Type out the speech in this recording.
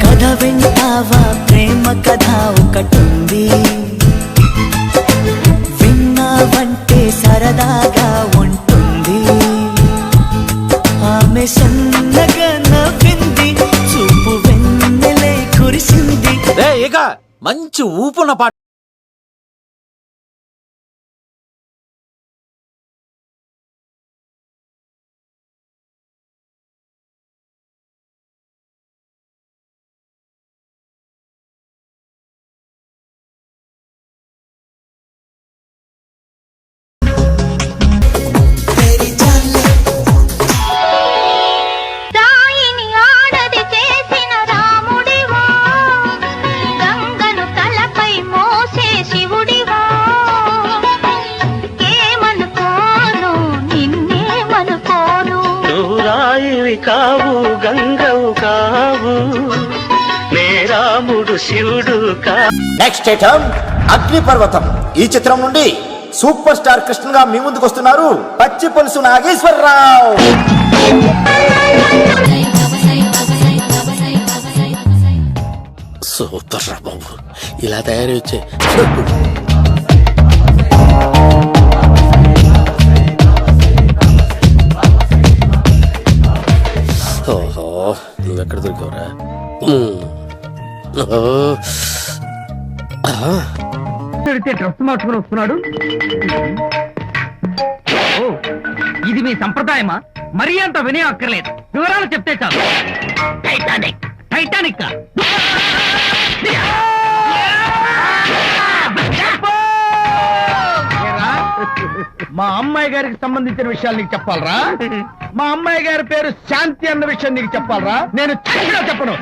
కథ వింటావా ప్రేమ కథ ఒకటుంది, విన్నావంటే సరదాగా ఉంటుంది. ఆమె సన్నగా నవ్వింది, చూపు వెన్నెలే కురిసింది. ఇక మంచి ఊపున పాట. కావు గంగవు కావు రాముడు శివుడు కా. నెక్స్ట్ ఐటమ్ అగ్నిపర్వతం. ఈ చిత్రం నుండి సూపర్ స్టార్ కృష్ణగా మీ ముందుకు వస్తున్నారు పచ్చి పులుసు నాగేశ్వరరావు. సూపర్ రా బాబు, ఇలా తయారు వచ్చే. ఓహో, నువ్వెక్కడ దొరికావురా? డ్రెస్ మార్చుకుని వస్తున్నాడు. ఇది మీ సంప్రదాయమా? మరీ అంత వినయం అక్కర్లేదు, వివరాలు చెప్తే చాలు. టైటానిక్ టైటానిక్ మా అమ్మాయి గారికి సంబంధించిన విషయాలు నీకు చెప్పాలరా? మా అమ్మాయి గారి పేరు శాంతి అన్న విషయం నీకు చెప్పాలరా? నేను చెప్పను.